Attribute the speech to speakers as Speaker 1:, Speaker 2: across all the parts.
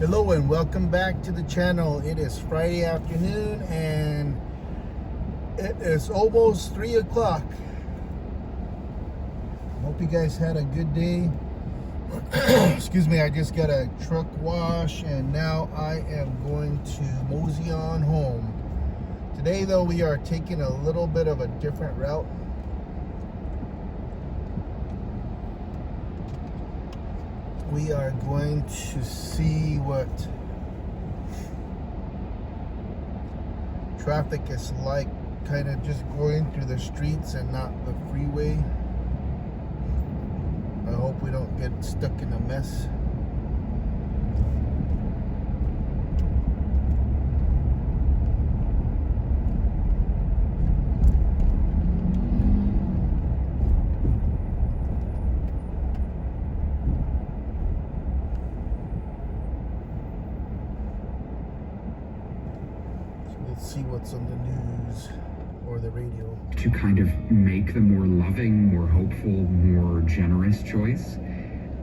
Speaker 1: Hello and welcome back to the channel. It is Friday afternoon and it is almost 3 o'clock. Hope you guys had a good day. Excuse me, I just got a truck wash and now I am going to mosey on home. Today though, we are taking a little bit of a different route. We are going to see what traffic is like, kind of just going through the streets and not the freeway. I hope we don't get stuck in a mess. Let's see what's on the news or the radio.
Speaker 2: To kind of make the more loving, more hopeful, more generous choice.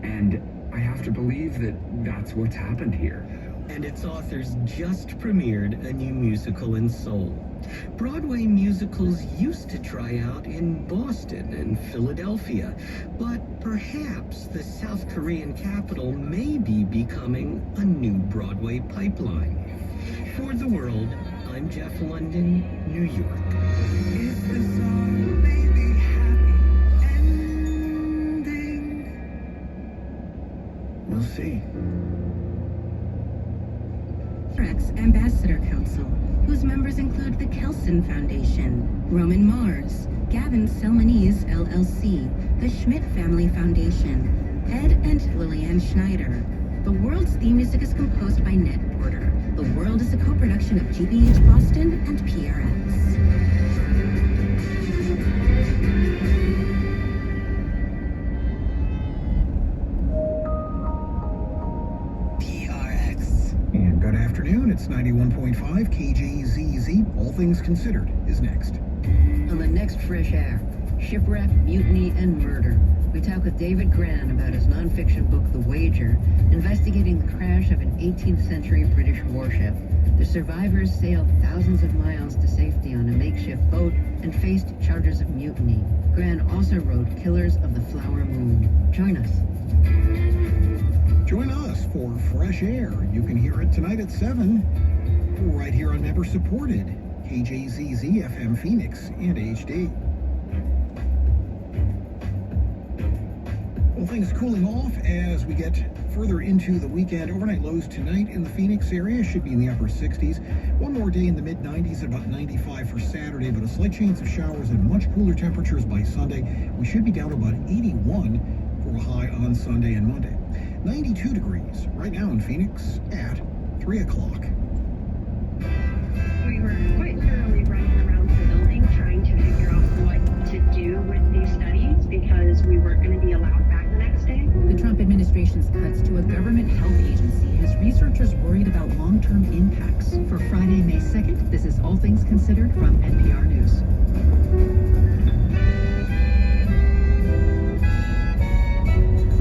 Speaker 2: And I have to believe that that's what's happened here.
Speaker 3: And its authors just premiered a new musical in Seoul. Broadway musicals used to try out in Boston and Philadelphia, but perhaps the South Korean capital may be becoming a new Broadway pipeline. For the World, I'm Jeff London, New York. Is the song maybe happy ending? We'll see.
Speaker 4: Ambassador Council, whose members include the Kelson Foundation, Roman Mars, Gavin Selmanese LLC, the Schmidt Family Foundation, Ed and Lillian Schneider. The World's theme music is composed by Ned Porter. The World is a co-production of GBH Boston and PRX.
Speaker 5: And good afternoon, it's 91.5 KJZZ. All Things Considered is next.
Speaker 6: On the next Fresh Air, shipwreck, mutiny, and murder, we talk with David Gran about his nonfiction book, The Wager, investigating the crash of an 18th century British warship. The survivors sailed thousands of miles to safety on a makeshift boat and faced charges of mutiny. Gran also wrote Killers of the Flower Moon. Join us.
Speaker 5: Join us for Fresh Air. You can hear it tonight at 7, right here on member-supported KJZZ FM Phoenix and HD. Well, things cooling off as we get further into the weekend. Overnight lows tonight in the Phoenix area should be in the upper 60s. One more day in the mid-90s, about 95 for Saturday, but a slight chance of showers and much cooler temperatures by Sunday. We should be down to about 81 for a high on Sunday and Monday. 92 degrees right now in Phoenix at 3 o'clock.
Speaker 7: We were quite thoroughly running around the building trying to figure out what to do with these studies because we weren't going to be allowed back the next day.
Speaker 8: The Trump administration's cuts to a government health agency has researchers worried about long-term impacts. For Friday, May 2nd, this is All Things Considered from NPR News.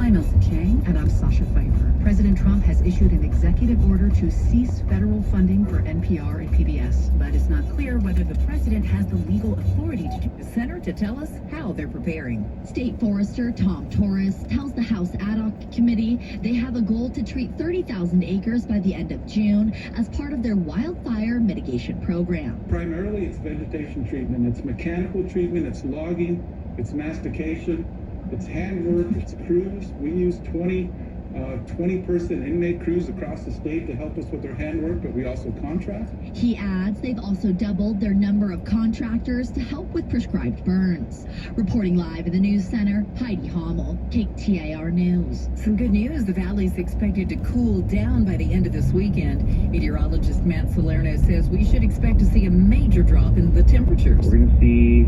Speaker 8: I'm Elsa Chang, and I'm Sasha Pfeiffer. President Trump has issued an executive order to cease federal funding for NPR and PBS, but it's not clear whether the president has the legal authority to do the center to tell us how they're preparing.
Speaker 9: State Forester Tom Torres tells the House Ad Hoc Committee they have a goal to treat 30,000 acres by the end of June as part of their wildfire mitigation program.
Speaker 10: Primarily, it's vegetation treatment. It's mechanical treatment. It's logging. It's mastication. It's handwork. It's crews. We use 20-person inmate crews across the state to help us with their handwork, but we also contract.
Speaker 9: He adds they've also doubled their number of contractors to help with prescribed burns. Reporting live in the News Center, Heidi Hommel, KTAR News.
Speaker 8: Some good news, the valley's expected to cool down by the end of this weekend. Meteorologist Matt Salerno says we should expect to see a major drop in the temperatures.
Speaker 11: We're going to see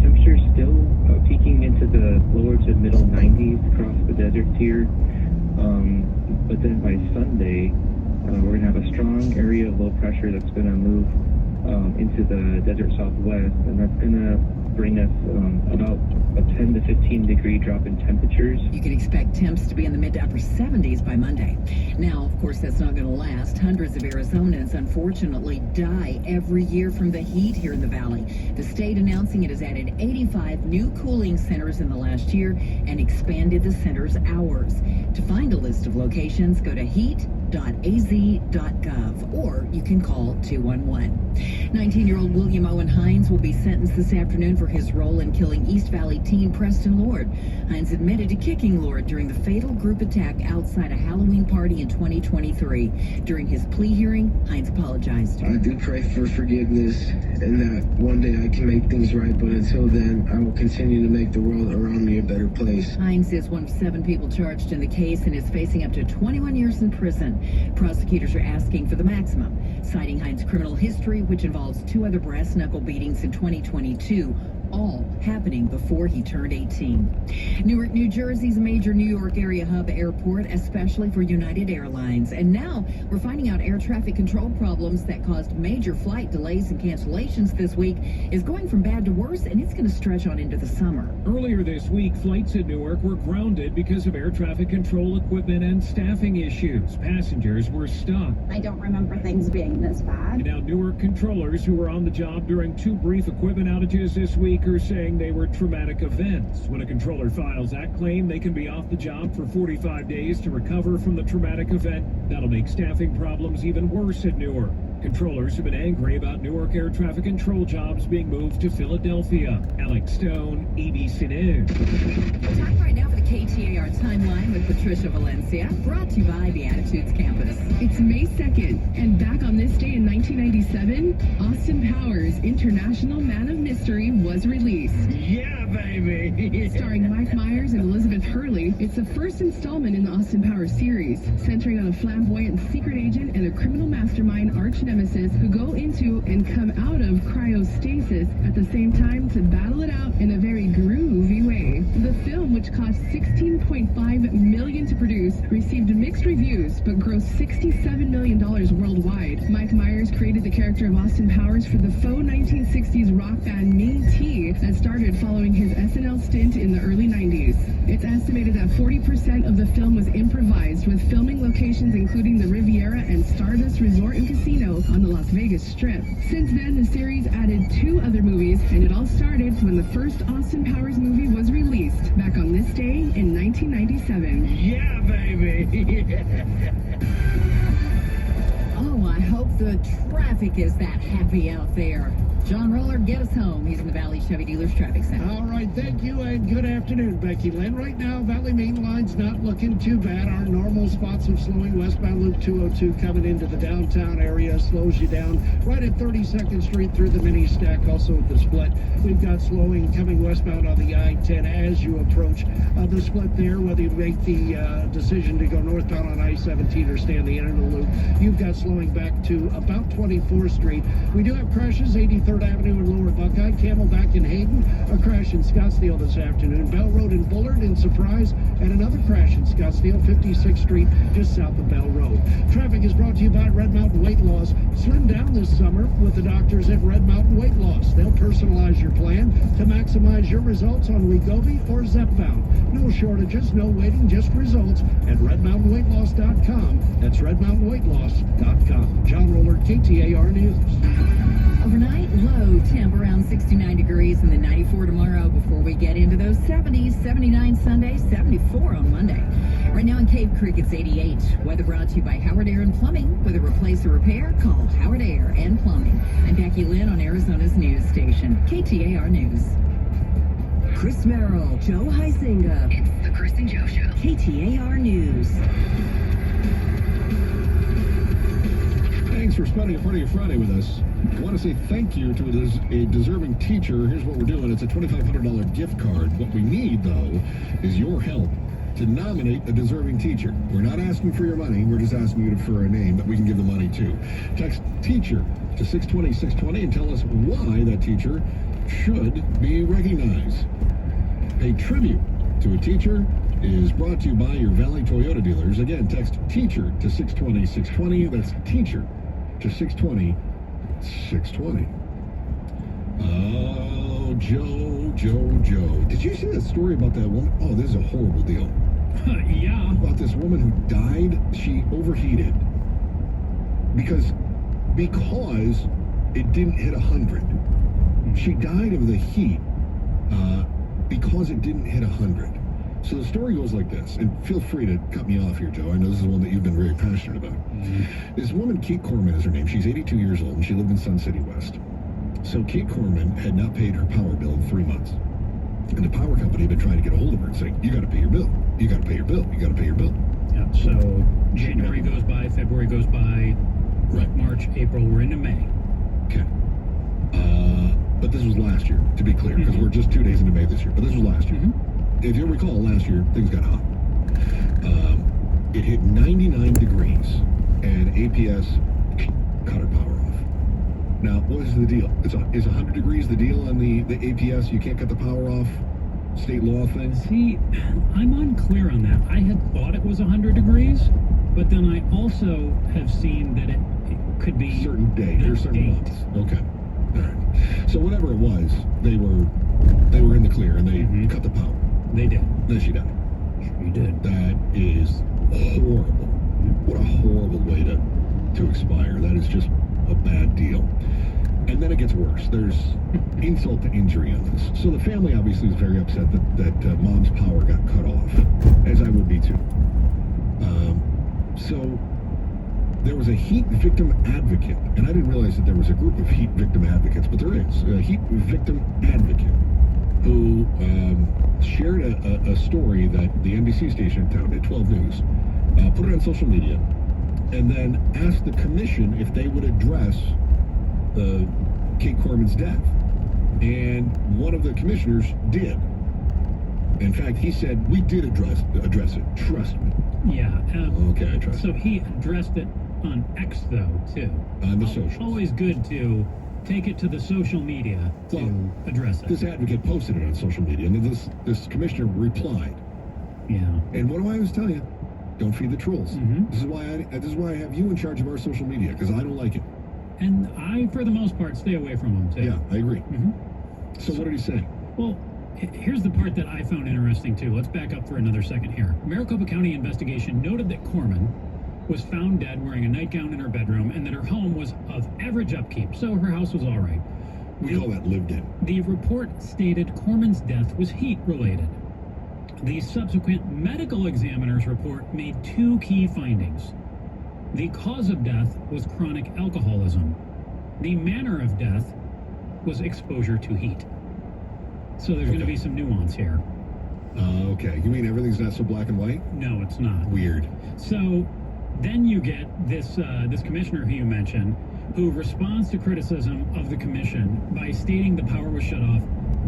Speaker 11: temperatures still peaking into the lower to middle 90s across the deserts here. But then by Sunday, we're going to have a strong area of low pressure that's going to move into the desert southwest, and that's going to bring us about a 10 to 15 degree drop in temperatures.
Speaker 8: You can expect temps to be in the mid to upper 70s by Monday. Now, Of course, that's not going to last. Hundreds of Arizonans, unfortunately, die every year from the heat here in the valley. The state announcing it has added 85 new cooling centers in the last year and expanded the center's hours. To find a list of locations, go to heat.az.gov or you can call 211. 19-year-old William Owen Hines will be sentenced this afternoon for his role in killing East Valley teen Preston Lord. Hines admitted to kicking Lord during the fatal group attack outside a Halloween party in 2023. During his plea hearing, Hines apologized.
Speaker 12: I do pray for forgiveness and that one day I can make things right, but until then, I will continue to make the world around me a better place.
Speaker 8: Hines is one of 7 people charged in the case and is facing up to 21 years in prison. Prosecutors are asking for the maximum, citing Hines' criminal history, which involves 2 other brass knuckle beatings in 2022. All happening before he turned 18. Newark, New Jersey's a major New York area hub airport, especially for United Airlines. And now we're finding out air traffic control problems that caused major flight delays and cancellations this week is going from bad to worse, and it's going to stretch on into the summer.
Speaker 13: Earlier this week, flights at Newark were grounded because of air traffic control equipment and staffing issues. Passengers were stuck.
Speaker 14: I don't remember things being this bad.
Speaker 13: And now Newark controllers who were on the job during 2 brief equipment outages this week are saying they were traumatic events. When a controller files that claim, they can be off the job for 45 days to recover from the traumatic event. That'll make staffing problems even worse at Newark. Controllers have been angry about Newark air traffic control jobs being moved to Philadelphia. Alex Stone, ABC News.
Speaker 8: Time right now for the KTAR Timeline with Patricia Valencia, brought to you by the Attitudes Campus.
Speaker 15: It's May 2nd, and back on this day in 1997, Austin Powers' International Man of Mystery was released.
Speaker 13: Yeah, baby!
Speaker 15: Starring Mike Myers and Elizabeth Hurley, it's the first installment in the Austin Powers series, centering on a flamboyant secret agent and a criminal mastermind arch nemesis who go into and come out of cryostasis at the same time to battle it out in a very groovy way. The film, which cost $16.5 million to produce, received mixed reviews but grossed $67 million worldwide. Mike Myers created the character of Austin Powers for the faux 1960s rock band Mean Tea that started following his SNL stint in the early 90s. It's estimated that 40% of the film was improvised, with filming locations including the Riviera and Stardust Resort and Casino on the Las Vegas Strip. Since then, the series added 2 other movies, and it all started when the first Austin Powers movie was released back on this day in 1997.
Speaker 13: Yeah, baby!
Speaker 8: Oh, I hope the traffic is that happy out there. John Roller, get us home. He's in the Valley Chevy Dealers Traffic Center.
Speaker 16: All right, thank you, and good afternoon, Becky Lynn. Right now, Valley Main Line's not looking too bad. Our normal spots of slowing westbound Loop 202 coming into the downtown area slows you down right at 32nd Street through the mini stack, also at the split. We've got slowing coming westbound on the I-10 as you approach the split there, whether you make the decision to go northbound on I-17 or stay on the end of the loop. You've got slowing back to about 24th Street. We do have crashes, 83rd Avenue and Lower Buckeye, Camelback and Hayden, a crash in Scottsdale this afternoon, Bell Road and Bullard in Surprise, and another crash in Scottsdale, 56th Street, just south of Bell Road. Traffic is brought to you by Red Mountain Weight Loss. Slim down this summer with the doctors at Red Mountain Weight Loss. They'll personalize your plan to maximize your results on Wegovy or Zepbound. No shortages, no waiting, just results at redmountainweightloss.com. That's redmountainweightloss.com. John Roller, KTAR News.
Speaker 8: Overnight, low temp around 69 degrees and then 94 tomorrow before we get into those 70s, 79 Sunday, 74 on Monday. Right now in Cave Creek, it's 88. Weather brought to you by Howard Air and Plumbing. Whether replace or repair, call Howard Air and Plumbing. I'm Becky Lynn on Arizona's news station, KTAR News. Chris Merrill, Joe Huizinga. It's the Chris and Joe Show. KTAR News.
Speaker 17: Thanks for spending a part of your Friday with us. I want to say thank you to a deserving teacher. Here's what we're doing. It's a $2,500 gift card. What we need, though, is your help to nominate a deserving teacher. We're not asking for your money. We're just asking you for a name that we can give the money to. Text teacher to 620-620 and tell us why that teacher should be recognized. A tribute to a teacher is brought to you by your Valley Toyota dealers. Again, text teacher to 620-620. That's teacher to 620-620. Oh, Joe. Did you see that story about that woman? Oh, this is a horrible deal.
Speaker 13: Yeah.
Speaker 17: About this woman who died. She overheated because it didn't hit 100. She died of the heat because it didn't hit 100. So the story goes like this, and feel free to cut me off here, Joe. I know this is one that you've been very passionate about. This woman, Kate Corman is her name. She's 82 years old, and she lived in Sun City West. So Kate Corman had not paid her power bill in 3 months. And the power company had been trying to get a hold of her and saying, you got to pay your bill. You got to pay your bill. You got to pay your bill.
Speaker 18: Yeah, so January goes by, February goes by,
Speaker 17: right.
Speaker 18: March, April, we're into May.
Speaker 17: Okay. But this was last year, to be clear, because we're just 2 days into May this year. But this was last year. If you recall, last year, things got hot. It hit 99 degrees, and APS cut her power off. Now, what is the deal? Is 100 degrees the deal on the APS? You can't cut the power off? State law thing?
Speaker 18: See, I'm unclear on that. I had thought it was 100 degrees, but then I also have seen that it could be
Speaker 17: certain day. There's certain months. Okay. All right. So whatever it was, they were in the clear, and they cut the power.
Speaker 18: They did.
Speaker 17: Then she died.
Speaker 18: She did.
Speaker 17: That is horrible. What a horrible way to expire. That is just a bad deal. And then it gets worse. There's insult to injury on this. So the family obviously is very upset that mom's power got cut off, as I would be too. So there was a heat victim advocate, and I didn't realize that there was a group of heat victim advocates, but there is a heat victim advocate who shared a story that the NBC station in town did, 12 News, put it on social media, and then asked the commission if they would address Kate Corman's death. And one of the commissioners did. In fact, he said, we did address it, trust me.
Speaker 18: Yeah.
Speaker 17: Okay, I trust
Speaker 18: So he addressed it on X, though, too.
Speaker 17: On the socials.
Speaker 18: Always good to take it to the social media to address it.
Speaker 17: This advocate posted it on social media, and this commissioner replied.
Speaker 18: Yeah.
Speaker 17: And what do I always tell you? Don't feed the trolls. This is why I have you in charge of our social media, because I don't like it.
Speaker 18: And I, for the most part, stay away from them, too.
Speaker 17: Yeah, I agree. So what did he say?
Speaker 18: Well, here's the part that I found interesting, too. Let's back up for another second here. Maricopa County investigation noted that Corman was found dead wearing a nightgown in her bedroom and that her home was of average upkeep, so her house was all right.
Speaker 17: We call that lived in.
Speaker 18: The report stated Corman's death was heat-related. The subsequent medical examiner's report made two key findings. The cause of death was chronic alcoholism. The manner of death was exposure to heat. So there's going to be some nuance here.
Speaker 17: Okay. You mean everything's not so black and white?
Speaker 18: No, it's not.
Speaker 17: Weird.
Speaker 18: So then you get this this commissioner who you mentioned, who responds to criticism of the commission by stating the power was shut off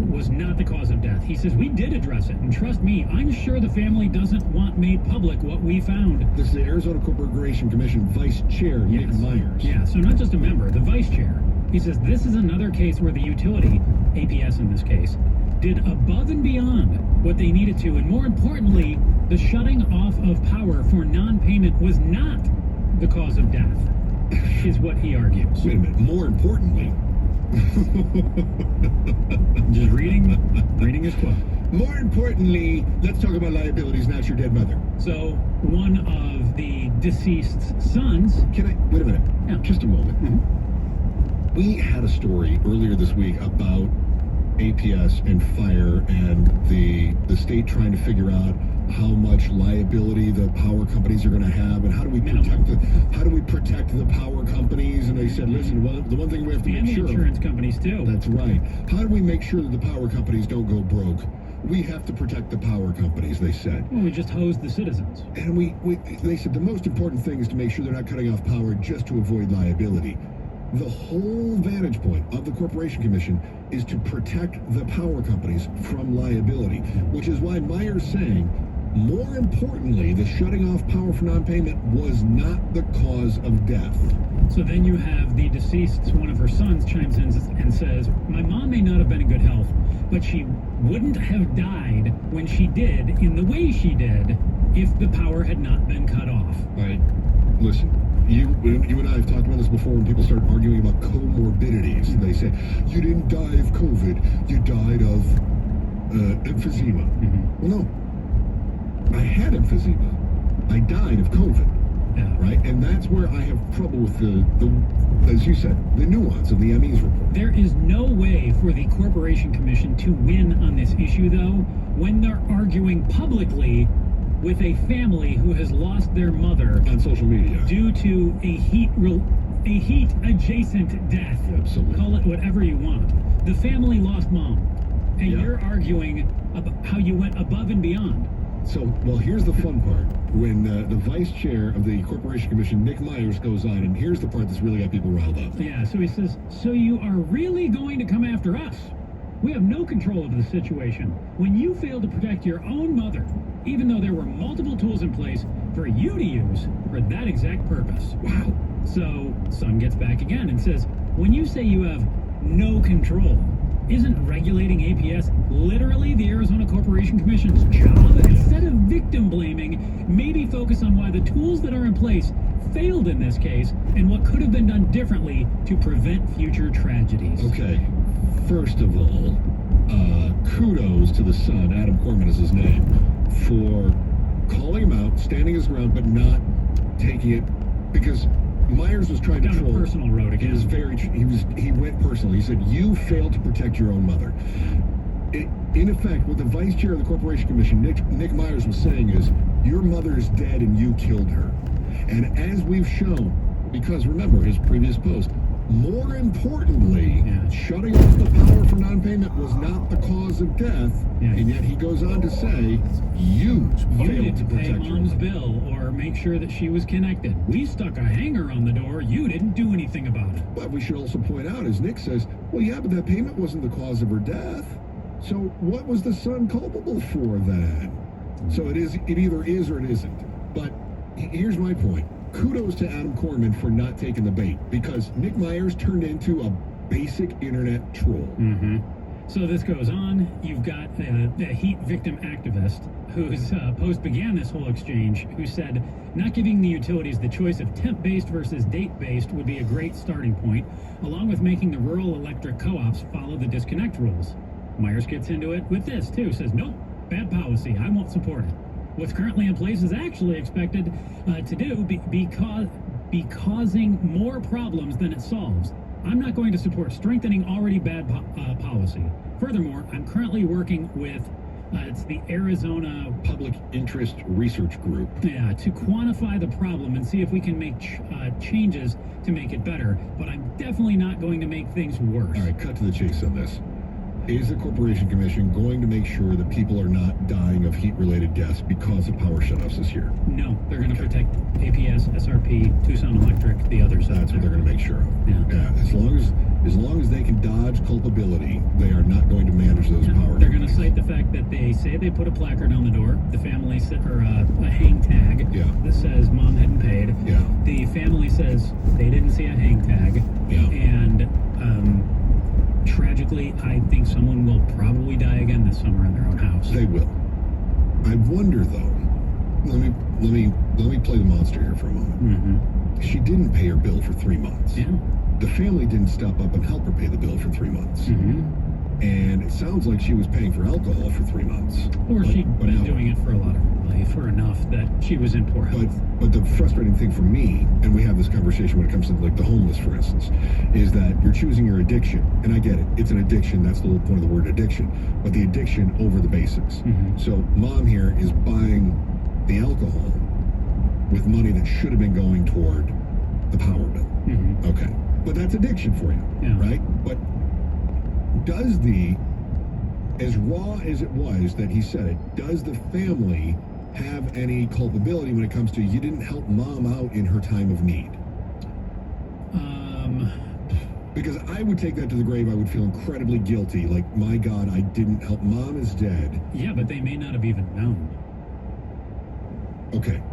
Speaker 18: was not the cause of death. He says, we did address it, and trust me, I'm sure the family doesn't want made public what we found.
Speaker 17: This is the Arizona Corporation Commission Vice Chair, Nick Myers.
Speaker 18: Yeah, so not just a member, the vice chair. He says, this is another case where the utility, APS in this case, did above and beyond what they needed to, and more importantly, the shutting off of power for non-payment was not the cause of death, is what he argues.
Speaker 17: Wait a minute, more importantly...
Speaker 18: Just reading his quote.
Speaker 17: More importantly, let's talk about liabilities, not your dead mother.
Speaker 18: So, one of the deceased's sons...
Speaker 17: Can I... Wait a minute.
Speaker 18: Yeah.
Speaker 17: Just a moment. We had a story earlier this week about APS and fire and the state trying to figure out how much liability the power companies are going to have, and how do we protect the power companies? And they said, listen, well, the one thing we have to make sure,
Speaker 18: the insurance companies too.
Speaker 17: That's right. How do we make sure that the power companies don't go broke? We have to protect the power companies, they said.
Speaker 18: Well, we just hosed the citizens.
Speaker 17: And they said the most important thing is to make sure they're not cutting off power just to avoid liability. The whole vantage point of the Corporation Commission is to protect the power companies from liability, which is why Meyer's saying, more importantly, the shutting off power for non-payment was not the cause of death.
Speaker 18: So then you have the deceased's, one of her sons chimes in and says, my mom may not have been in good health, but she wouldn't have died when she did in the way she did if the power had not been cut off.
Speaker 17: All right, listen. You and I have talked about this before when people start arguing about comorbidities. They say, you didn't die of COVID, you died of emphysema. Well, no. I had emphysema. I died of COVID, right? where I have trouble with the as you said, the nuance of the ME's report.
Speaker 18: There is no way for the Corporation Commission to win on this issue, though, when they're arguing publicly with a family who has lost their mother
Speaker 17: on social media
Speaker 18: due to a heat adjacent death.
Speaker 17: Absolutely.
Speaker 18: Call it whatever you want. The family lost mom, and you're arguing about how you went above and beyond.
Speaker 17: So, well, here's the fun part. When the vice chair of the Corporation Commission, Nick Myers, goes on, and here's the part that's really got people riled up.
Speaker 18: Yeah, so he says, so you are really going to come after us? We have no control over the situation. When you failed to protect your own mother, even though there were multiple tools in place for you to use for that exact purpose.
Speaker 17: Wow.
Speaker 18: So, Sun gets back again and says, when you say you have no control, isn't regulating APS literally the Arizona Corporation Commission's job? Instead of victim blaming, maybe focus on why the tools that are in place failed in this case and what could have been done differently to prevent future tragedies.
Speaker 17: Okay, first of all, kudos to the son, Adam Corman is his name, for calling him out, standing his ground, but not taking it, because Myers was trying to troll.
Speaker 18: Down a personal road again.
Speaker 17: He went personal. He said, you failed to protect your own mother. In effect, what the vice chair of the Corporation Commission, Nick Myers, was saying is, your mother is dead and you killed her. And as we've shown, because remember his previous post, more importantly, shutting off the power for non-payment was not the cause of death, and yet he goes on to say, you failed to
Speaker 18: pay
Speaker 17: protect your
Speaker 18: mom's
Speaker 17: mother.
Speaker 18: bill or make sure that she was connected. We stuck a hanger on the door. You didn't do anything about it.
Speaker 17: But we should also point out, as Nick says, well, yeah, but that payment wasn't the cause of her death. So what was the son culpable for then? So it either is or it isn't. But here's my point. Kudos to Adam Corman for not taking the bait, because Nick Myers turned into a basic internet troll.
Speaker 18: Mm-hmm. So this goes on. You've got a heat victim activist whose post began this whole exchange, who said not giving the utilities the choice of temp-based versus date-based would be a great starting point, along with making the rural electric co-ops follow the disconnect rules. Myers gets into it with this, too. Says, nope, bad policy. I won't support it. What's currently in place is actually expected to be causing more problems than it solves. I'm not going to support strengthening already bad policy. Furthermore, I'm currently working with it's the Arizona
Speaker 17: Public Interest Research Group.
Speaker 18: Yeah, to quantify the problem and see if we can make changes to make it better. But I'm definitely not going to make things worse.
Speaker 17: All right, cut to the chase on this. Is the Corporation Commission going to make sure that people are not dying of heat-related deaths because of power shutoffs this year?
Speaker 18: No, they're going to protect APS, SRP, Tucson Electric, the others.
Speaker 17: That's what they're going to make sure of. Yeah. As long as they can dodge culpability, they are not going to manage those power.
Speaker 18: They're going to cite the fact that they say they put a placard on the door. The family or a hang tag that says mom hadn't paid.
Speaker 17: Yeah.
Speaker 18: The family says they didn't see a hang tag.
Speaker 17: Yeah.
Speaker 18: And tragically, I think someone will probably die again this summer in their own house.
Speaker 17: They will. I wonder, though. Let me play the monster here for a moment.
Speaker 18: Mm-hmm.
Speaker 17: She didn't pay her bill for 3 months.
Speaker 18: Yeah.
Speaker 17: The family didn't step up and help her pay the bill for 3 months.
Speaker 18: Mm-hmm.
Speaker 17: And it sounds like she was paying for alcohol for 3 months.
Speaker 18: Or she'd been doing it for a lot of her life, or enough that she was in poor health.
Speaker 17: But the frustrating thing for me, and we have this conversation when it comes to like the homeless, for instance, is that you're choosing your addiction. And I get it. It's an addiction. That's the whole point of the word addiction. But the addiction over the basics.
Speaker 18: Mm-hmm.
Speaker 17: So mom here is buying the alcohol with money that should have been going toward the power bill.
Speaker 18: Mm-hmm.
Speaker 17: Okay. But that's addiction for you, right? But does as raw as it was that he said it, does the family have any culpability when it comes to you didn't help mom out in her time of need? Because I would take that to the grave. I would feel incredibly guilty. Like, my God, I didn't help. Mom is dead.
Speaker 18: Yeah, but they may not have even known.
Speaker 17: Okay.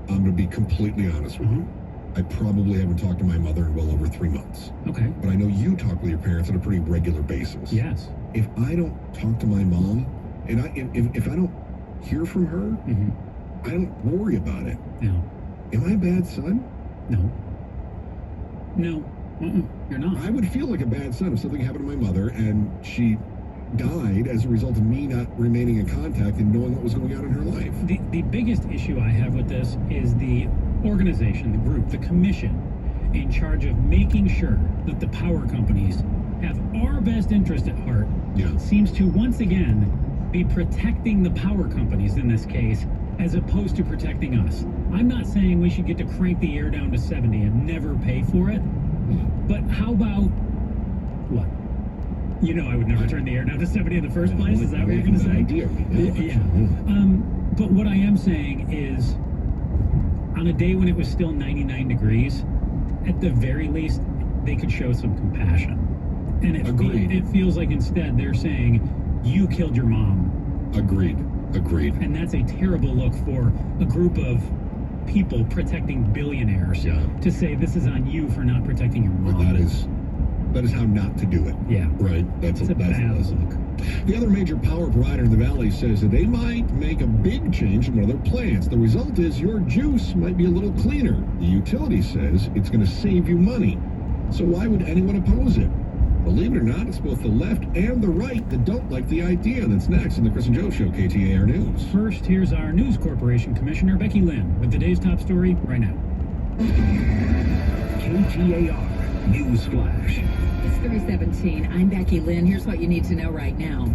Speaker 17: I'm going to be completely honest with you. I probably haven't talked to my mother in well over 3 months.
Speaker 18: Okay.
Speaker 17: But I know you talk with your parents on a pretty regular basis.
Speaker 18: Yes.
Speaker 17: If I don't talk to my mom, and if I don't hear from her, I don't worry about it.
Speaker 18: No.
Speaker 17: Am I a bad son?
Speaker 18: No. No. You're not.
Speaker 17: I would feel like a bad son if something happened to my mother and she died as a result of me not remaining in contact and knowing what was going on in her life.
Speaker 18: The biggest issue I have with this is the organization, the group, the commission in charge of making sure that the power companies have our best interest at heart seems to once again be protecting the power companies in this case as opposed to protecting us. I'm not saying we should get to crank the air down to 70 and never pay for it, but how about what? You know I would never turn the air down to 70 in the first place. Is that what you're going to say? Yeah. But what I am saying is, on a day when it was still 99 degrees, at the very least, they could show some compassion. And it feels like instead they're saying, you killed your mom.
Speaker 17: Agreed.
Speaker 18: And that's a terrible look for a group of people protecting billionaires to say this is on you for not protecting your mom.
Speaker 17: That is how not to do it.
Speaker 18: Yeah.
Speaker 17: Right? That's a bad look. The other major power provider in the valley says that they might make a big change in one of their plants. The result is your juice might be a little cleaner. The utility says it's going to save you money. So why would anyone oppose it? Believe it or not, it's both the left and the right that don't like the idea. That's next on the Chris and Joe Show, KTAR News.
Speaker 18: First, here's our News Corporation Commissioner, Becky Lynn, with the day's top story right now.
Speaker 19: KTAR News Flash.
Speaker 20: It's 3:17. I'm Becky Lynn. Here's what you need to know right now.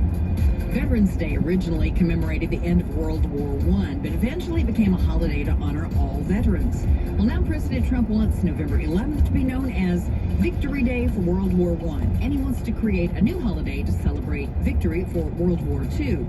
Speaker 20: Veterans Day originally commemorated the end of World War I, but eventually became a holiday to honor all veterans. Well, now President Trump wants November 11th to be known as Victory Day for World War I, and he wants to create a new holiday to celebrate victory for World War II.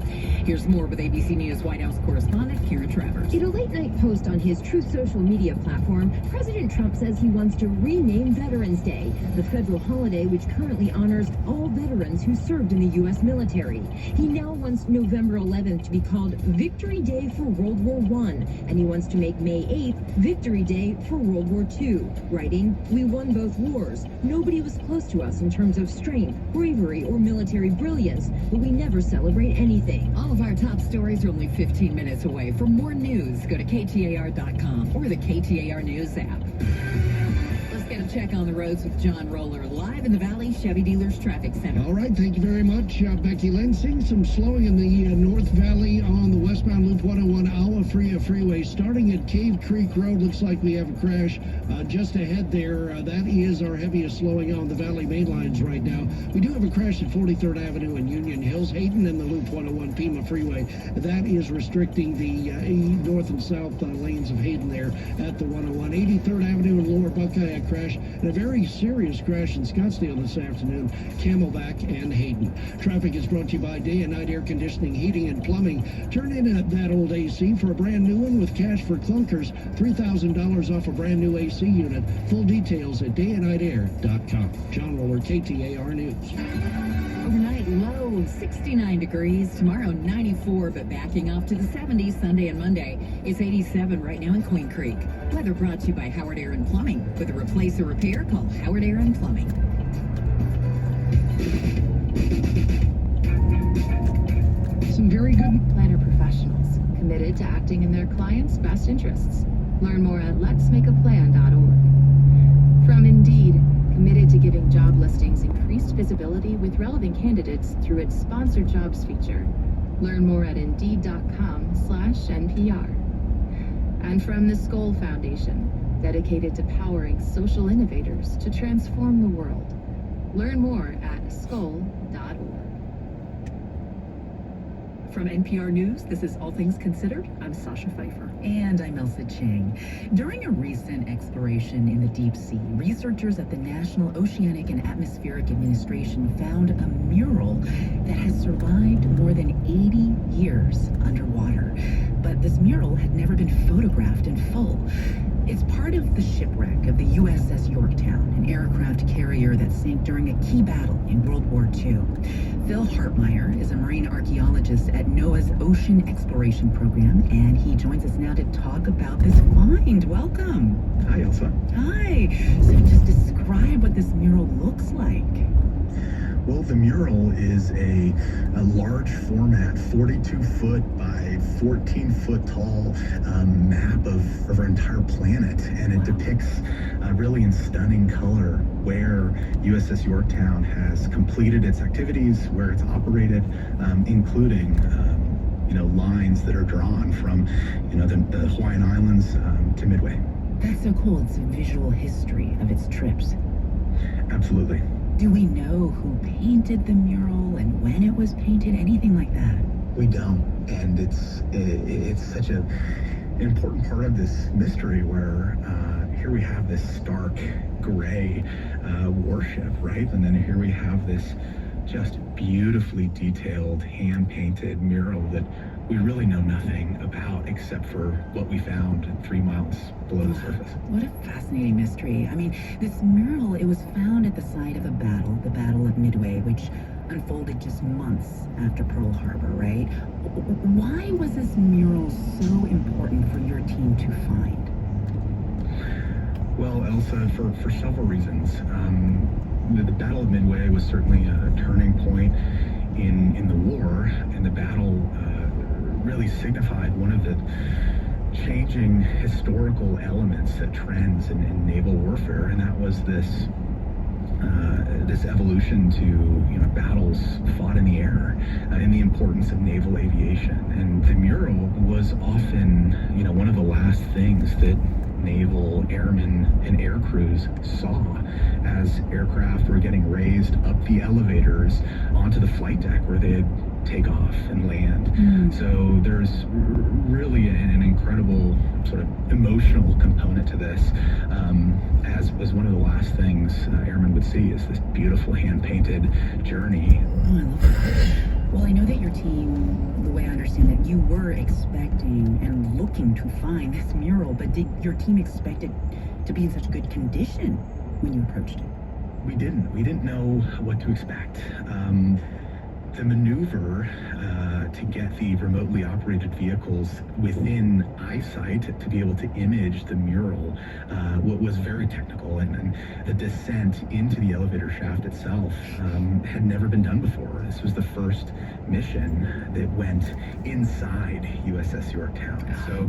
Speaker 20: Here's more with ABC News White House correspondent Karen Travers.
Speaker 21: In a late-night post on his Truth social media platform, President Trump says he wants to rename Veterans Day, the federal holiday which currently honors all veterans who served in the U.S. military. He now wants November 11th to be called Victory Day for World War I, and he wants to make May 8th Victory Day for World War II, writing, "We won both wars. Nobody was close to us in terms of strength, bravery, or military brilliance, but we never celebrate anything."
Speaker 20: All of our top stories are only 15 minutes away. For more news, go to KTAR.com or the KTAR News app. Let's get a check on the roads with John Roller, live in the Valley Chevy Dealers Traffic Center.
Speaker 16: All right, thank you very much, Becky Lynn. Seeing some slowing in the North Valley on the westbound Loop 101 Alwa Freeway. Starting at Cave Creek Road, looks like we have a crash just ahead there. That is our heaviest slowing on the Valley main lines right now. We do have a crash at 43rd Avenue in Union Hills, Hayden, and the Loop 101 Pima Freeway. That is restricting the north and south lanes of Hayden there at the 101. 83rd Avenue and Lower Buckeye, a crash, and a very serious crash in Scottsdale this afternoon, Camelback and Hayden. Traffic is brought to you by Day and Night Air Conditioning, Heating, and Plumbing. Turn in at that old AC for a brand new one with cash for clunkers. $3,000 off a brand new AC unit. Full details at dayandnightair.com. John Roller, KTAR News.
Speaker 20: Overnight low 69 degrees. Tomorrow 94, but backing off to the 70s Sunday and Monday. It's 87 right now in Queen Creek. Weather brought to you by Howard Air and Plumbing. With a replace or repair, call Howard Air and Plumbing.
Speaker 8: Some very good planner professionals committed to acting in their clients' best interests. Learn more at letsmakeaplan.org. From Indeed, committed to giving job listings increased visibility with relevant candidates through its sponsored jobs feature. Learn more at indeed.com/NPR. And from the Skoll Foundation, dedicated to powering social innovators to transform the world. Learn more at skoll.org.
Speaker 22: From NPR News, this is All Things Considered. I'm Sasha Pfeiffer.
Speaker 23: And I'm Elsa Chang. During a recent exploration in the deep sea, researchers at the National Oceanic and Atmospheric Administration found a mural that has survived more than 80 years underwater. But this mural had never been photographed in full. It's part of the shipwreck of the USS Yorktown, an aircraft carrier that sank during a key battle in World War II. Phil Hartmeyer is a marine archaeologist at NOAA's Ocean Exploration Program, and he joins us now to talk about this find. Welcome.
Speaker 24: Hi, Elsa.
Speaker 23: Hi. So just describe what this mural looks like.
Speaker 24: Well, the mural is a large format, 42-foot by 14-foot tall map of our entire planet, and it depicts really in stunning color where USS Yorktown has completed its activities, where it's operated, including lines that are drawn from the Hawaiian Islands to Midway.
Speaker 23: That's so cool. It's a visual history of its trips.
Speaker 24: Absolutely.
Speaker 23: Do we know who painted the mural and when it was painted? Anything like that?
Speaker 24: We don't, and it's such an important part of this mystery where here we have this stark gray warship, right? And then here we have this just beautifully detailed, hand-painted mural that we really know nothing about except for what we found 3 miles below the surface.
Speaker 23: What a fascinating mystery. I mean, this mural, it was found at the site of a battle, the Battle of Midway, which unfolded just months after Pearl Harbor, right? Why was this mural so important for your team to find?
Speaker 24: Well, Elsa, for several reasons. The Battle of Midway was certainly a turning point in the war, and the battle really signified one of the changing historical elements, trends in naval warfare, and that was this evolution to battles fought in the air, and the importance of naval aviation. And the mural was often one of the last things that naval airmen and air crews saw as aircraft were getting raised up the elevators onto the flight deck where they'd take off and land. So there's really an incredible sort of emotional component to this, as one of the last things airmen would see is this beautiful hand-painted journey.
Speaker 23: Oh, I love that. Well, I know that your team, the way I understand it, you were expecting and looking to find this mural, but did your team expect it to be in such good condition when you approached it?
Speaker 24: We didn't know what to expect. The maneuver to get the remotely operated vehicles within eyesight to be able to image the mural was very technical, and the descent into the elevator shaft itself had never been done before. This was the first mission that went inside USS Yorktown, so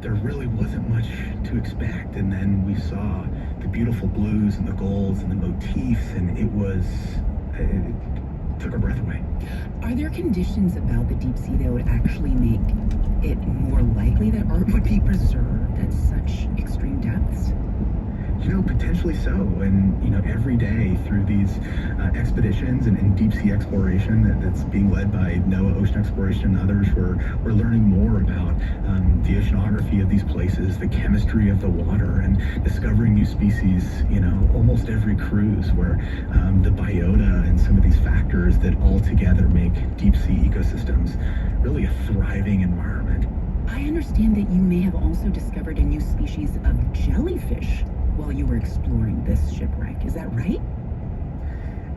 Speaker 24: there really wasn't much to expect. And then we saw the beautiful blues and the golds and the motifs, and it took our breath away.
Speaker 23: Are there conditions about the deep sea that would actually make it more likely that art would be preserved at such extreme depths?
Speaker 24: Potentially so. And, every day through these expeditions and deep sea exploration that's being led by NOAA Ocean Exploration and others, we're learning more about the oceanography of these places, the chemistry of the water, and discovering new species, almost every cruise, where the biota and some of these factors that all together make deep sea ecosystems really a thriving environment.
Speaker 23: I understand that you may have also discovered a new species of jellyfish while you were exploring this shipwreck. Is that right?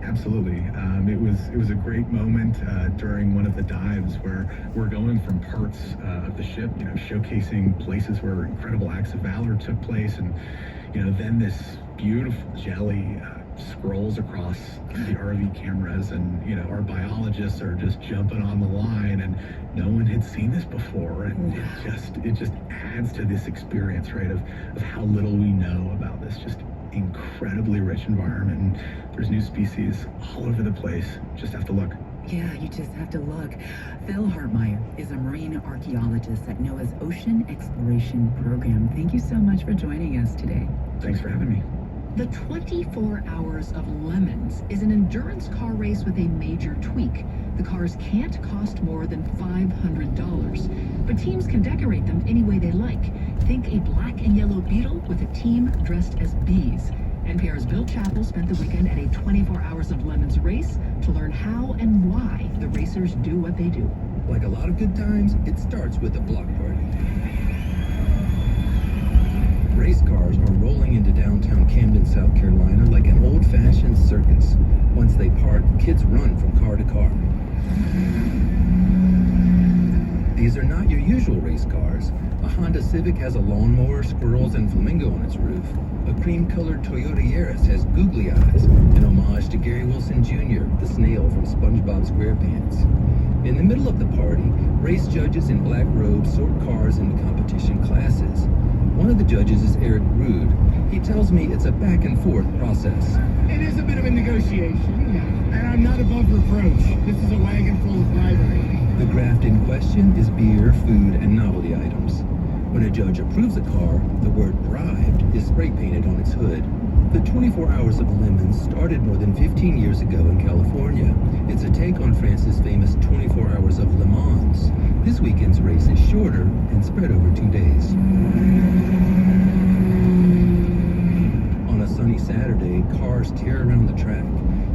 Speaker 24: Absolutely. It was a great moment during one of the dives where we're going from parts of the ship, showcasing places where incredible acts of valor took place, and then this beautiful jelly scrolls across the RV cameras, and our biologists are just jumping on the line, and no one had seen this before, and it just adds to this experience, right, of how little we know about this just incredibly rich environment. And there's new species all over the place. Just have to look.
Speaker 23: Yeah, you just have to look. Phil Hartmeyer is a marine archaeologist at NOAA's Ocean Exploration Program. Thank you so much for joining us today.
Speaker 24: Thanks for having me.
Speaker 22: The 24 Hours of Lemons is an endurance car race with a major tweak. The cars can't cost more than $500, but teams can decorate them any way they like. Think a black and yellow Beetle with a team dressed as bees. NPR's Bill Chappell spent the weekend at a 24 Hours of Lemons race to learn how and why the racers do what they do.
Speaker 1: Like a lot of good times, it starts with a block party. Race cars are rolling into downtown Camden, South Carolina like an old-fashioned circus. Once they park, kids run from car to car. These are not your usual race cars. A Honda Civic has a lawnmower, squirrels, and flamingo on its roof. A cream-colored Toyota Yaris has googly eyes, an homage to Gary Wilson Jr., the snail from SpongeBob SquarePants. In the middle of the party, race judges in black robes sort cars into competition classes. One of the judges is Eric Rude. He tells me it's a back-and-forth process.
Speaker 16: It is a bit of a negotiation, and I'm not above reproach. This is a wagon full of bribery.
Speaker 1: The graft in question is beer, food, and novelty items. When a judge approves a car, the word bribed is spray painted on its hood. The 24 Hours of Lemons started more than 15 years ago in California. It's a take on France's famous 24 Hours of Le Mans. This weekend's race is shorter and spread over 2 days. On a sunny Saturday, cars tear around the track.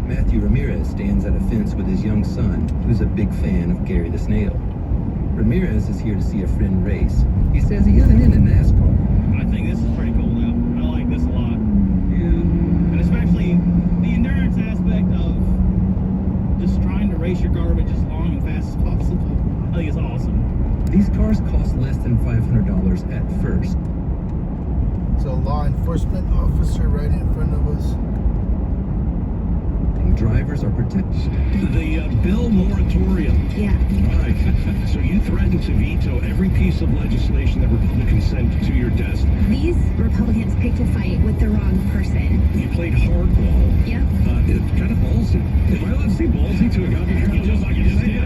Speaker 1: Matthew Ramirez stands at a fence with his young son, who's a big fan of Gary the Snail. Ramirez is here to see a friend race. He says he isn't into NASCAR.
Speaker 2: I think this is pretty cool now. I like this a lot. Yeah. And especially the endurance aspect of just trying to race your garbage as long and fast as possible. I think it's awesome.
Speaker 1: These cars cost less than $500 at first.
Speaker 3: It's a law enforcement officer right in front of us.
Speaker 1: Drivers are protected.
Speaker 19: The bill moratorium.
Speaker 21: Yeah.
Speaker 19: Right. So you threatened to veto every piece of legislation that Republicans sent to your desk.
Speaker 21: These Republicans picked a fight with the wrong person.
Speaker 19: You played hardball.
Speaker 21: Yep.
Speaker 19: It's kind of ballsy. Am I allowed to say ballsy to a governor? Just like you just did.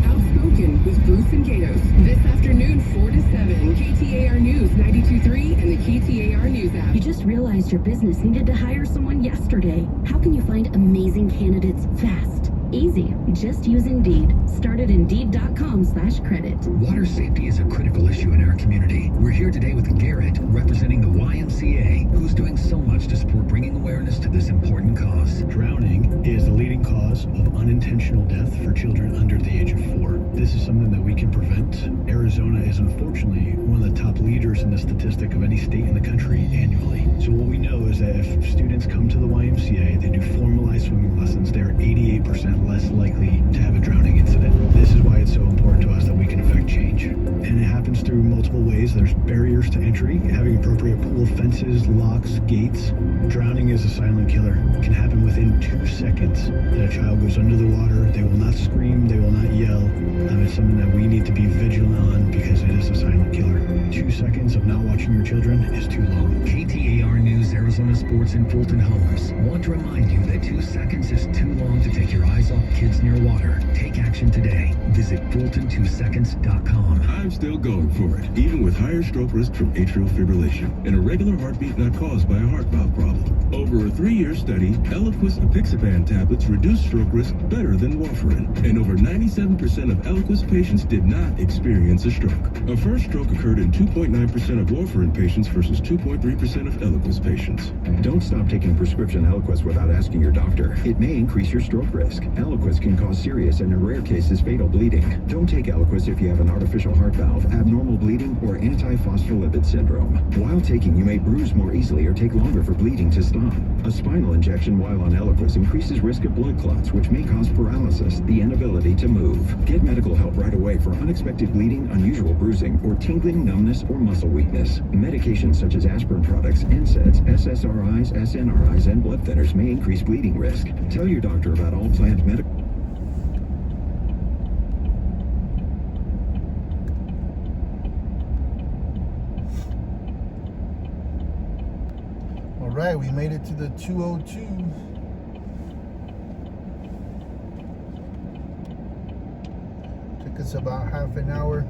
Speaker 15: Outspoken with Bruce and Gatos. This afternoon, 4 to 7. KTAR News 92.3 and the KTAR News app.
Speaker 21: You just realized your business needed to hire someone yesterday. How can you find amazing candidates fast? Easy. Just use Indeed. Start at Indeed.com/credit.
Speaker 19: Water safety is a critical issue in our community. We're here today with Garrett, representing the YMCA, who's doing so much to support bringing awareness to this important cause.
Speaker 4: Drowning is the leading cause of unintentional death for children under the age of 4. This is something that we can prevent. Arizona is unfortunately one of the top leaders in the statistic of any state in the country annually. So what we know is that if students come to the YMCA, they do formalized swimming lessons, they're 88% less likely to have a drowning incident. This is why it's so important to us that we can affect change. And it happens through multiple ways. There's barriers to entry, having appropriate pool fences, locks, gates. Drowning is a silent killer. It can happen within 2 seconds that a child goes under the water. They will not scream, they will not yell. It's something that we need to be vigilant on because it is a silent killer. 2 seconds of not watching your children is too long.
Speaker 19: KTAR News, Arizona Sports, and Fulton Homes want to remind you that 2 seconds is too long to take your eyes off kids near water. Take action today. Visit Fulton2seconds.com.
Speaker 6: I'm still going for it, even with higher stroke risk from atrial fibrillation and a regular heartbeat not caused by a heart valve problem. Over a 3-year study, Eliquis apixaban tablets reduced stroke risk better than warfarin, and over 97% of Eliquis patients did not experience a stroke. A first stroke occurred in 2.9% of warfarin patients versus 2.3% of Eliquis patients.
Speaker 25: Don't stop taking prescription Eliquis without asking your doctor. It may increase your stroke risk. Eliquis can cause serious and in rare cases fatal bleeding. Don't take Eliquis if you have an artificial heart valve, abnormal bleeding, or antiphospholipid syndrome. While taking, you may bruise more easily or take longer for bleeding to stop. A spinal injection while on Eliquis increases risk of blood clots, which may cause paralysis, the inability to move. Get medical help right away for unexpected bleeding, unusual bruising, or tingling, numbness, or muscle weakness. Medications such as aspirin products, NSAIDs, SSRIs, SNRIs, and blood thinners may increase bleeding risk. Tell your doctor about all planned medical.
Speaker 3: All right, we made it to the 202. Took us about half an hour.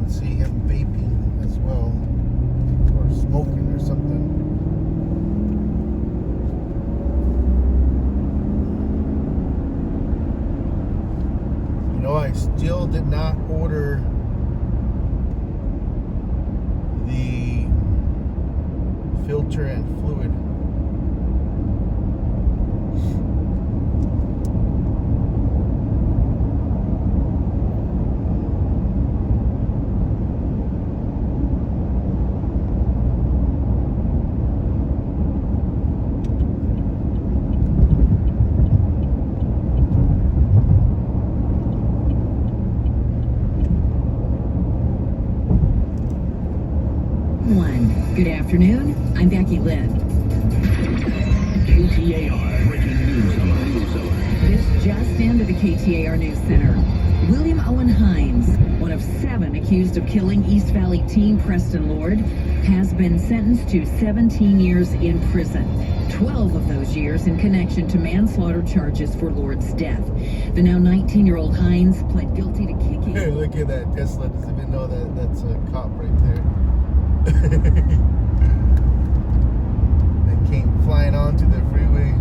Speaker 3: See him vaping as well, or smoking or something. You know, I still did not order the filter and fluid.
Speaker 20: afternoon. I'm Becky Lynn.
Speaker 13: KTAR breaking news alert.
Speaker 20: This just into the KTAR News Center. William Owen Hines, one of 7 accused of killing East Valley teen Preston Lord, has been sentenced to 17 years in prison. 12 of those years in connection to manslaughter charges for Lord's death. The now 19-year-old Hines pled guilty to kicking.
Speaker 3: Hey, look at that. Tesla doesn't even know that that's a cop right there. That came flying onto the freeway.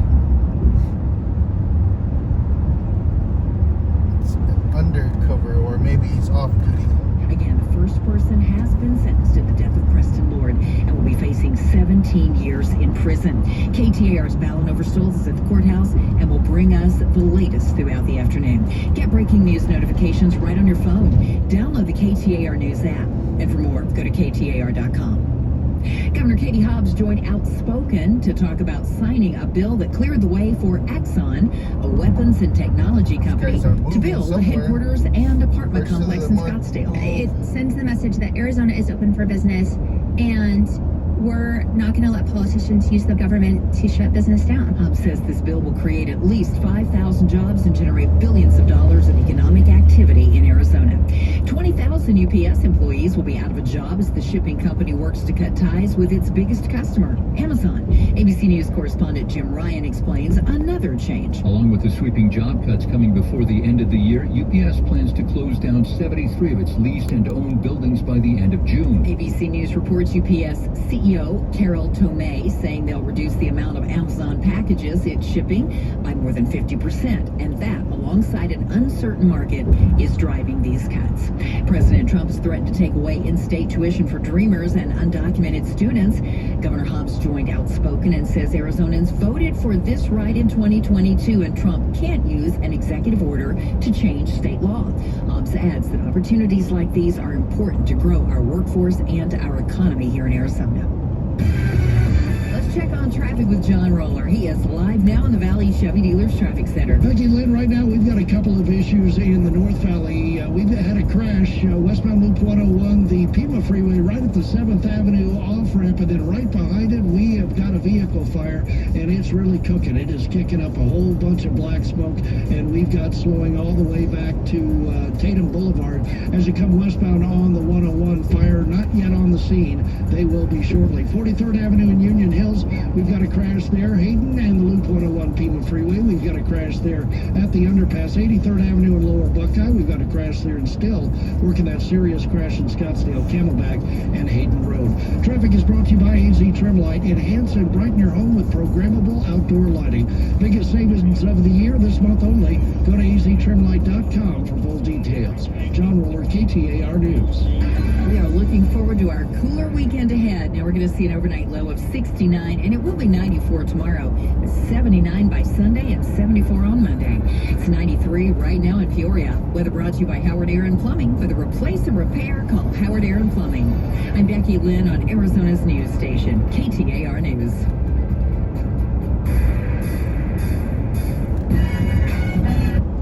Speaker 3: It's undercover, or maybe he's off duty.
Speaker 20: Again, the first person has been sentenced in the death of Preston Lord and will be facing 17 years in prison. KTAR's Ballon Overstoles is at the courthouse and will bring us the latest throughout the afternoon. Get breaking news notifications right on your phone. Download the KTAR News app. And for more, go to KTAR.com. Governor Katie Hobbs joined Outspoken to talk about signing a bill that cleared the way for Exxon, a weapons and technology company, to build a headquarters and apartment complex in Scottsdale.
Speaker 5: It sends the message that Arizona is open for business, and we're not going to let politicians use the government to shut business down.
Speaker 20: Hobbs says this bill will create at least 5,000 jobs and generate billions of dollars of economic activity in Arizona. 20,000 UPS employees will be out of a job as the shipping company works to cut ties with its biggest customer, Amazon. ABC News correspondent Jim Ryan explains another change.
Speaker 7: Along with the sweeping job cuts coming before the end of the year, UPS plans to close down 73 of its leased and owned buildings by the end of June.
Speaker 20: ABC News reports UPS CEO Carol Tomei saying they'll reduce the amount of Amazon packages it's shipping by more than 50%, and that, alongside an uncertain market, is driving these cuts. President Trump has threatened to take away in-state tuition for Dreamers and undocumented students. Governor Hobbs joined Outspoken and says Arizonans voted for this right in 2022, and Trump can't use an executive order to change state law. Hobbs adds that opportunities like these are important to grow our workforce and our economy here in Arizona. Let's check on traffic with John Roller. He is live now in the Valley Chevy Dealers Traffic Center.
Speaker 16: Becky Lynn, right now we've got a couple of issues in the North Valley. We've had a crash, westbound Loop 101, the Pima Freeway, right at the 7th Avenue off-ramp, and then right behind it we have got a vehicle fire, and it's really cooking. It is kicking up a whole bunch of black smoke, and we've got slowing all the way back to Tatum Boulevard. As you come westbound on the 101, fire not yet on the scene. They will be shortly. 43rd Avenue in Union Hills, we've got a crash there. Hayden and the Loop 101 Pima Freeway, we've got a crash there at the underpass. 83rd Avenue in Lower Buckeye, we've got a crash there, and still working that serious crash in Scottsdale, Camelback, and Hayden Road. Traffic is brought to you by AZ Trimlight. Enhance and brighten your home with programmable outdoor lighting. Biggest savings of the year this month only. Go to aztrimlight.com for full details. John Roller, KTAR News.
Speaker 20: We are looking forward to our cooler weekend ahead. Now we're going to see an overnight low of 69, and it will be 94 tomorrow, 79 by Sunday, and 74 on Monday. It's 93 right now in Peoria. Weather brought to you by Howard Air and Plumbing. For the replace and repair, call Howard Air and Plumbing. I'm Becky Lynn on Arizona's news station, KTAR News.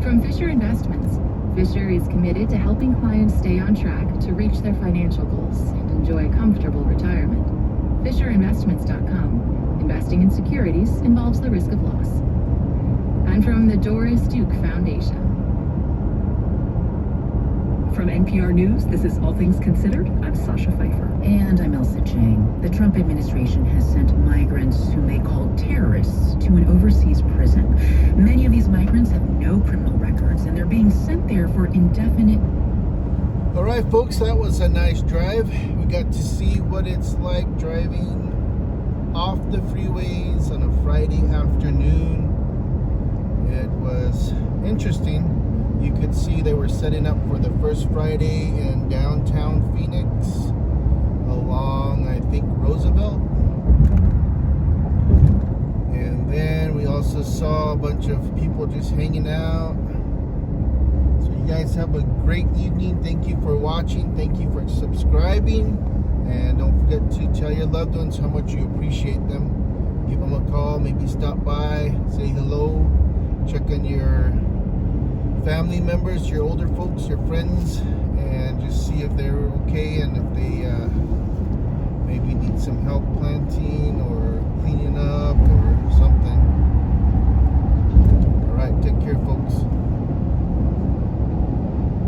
Speaker 15: From Fisher Investments, Fisher is committed to helping clients stay on track to reach their financial goals and enjoy a comfortable retirement. FisherInvestments.com. Investing in securities involves the risk of loss. And from the Doris Duke Foundation.
Speaker 22: From NPR News, this is All Things Considered. I'm Sasha Pfeiffer.
Speaker 8: And I'm Elsa Chang. The Trump administration has sent migrants whom they call terrorists to an overseas prison. Many of these migrants have no criminal records, and they're being sent there for indefinite...
Speaker 3: All right, folks, that was a nice drive. We got to see what it's like driving off the freeways on a Friday afternoon. It was interesting. You could see they were setting up for the first Friday in downtown Phoenix along, I think, Roosevelt. And then we also saw a bunch of people just hanging out. So you guys have a great evening. Thank you for watching. Thank you for subscribing. And don't forget to tell your loved ones how much you appreciate them. Give them a call, maybe stop by, say hello, check on your family members, your older folks, your friends, and just see if they're okay and if they maybe need some help planting.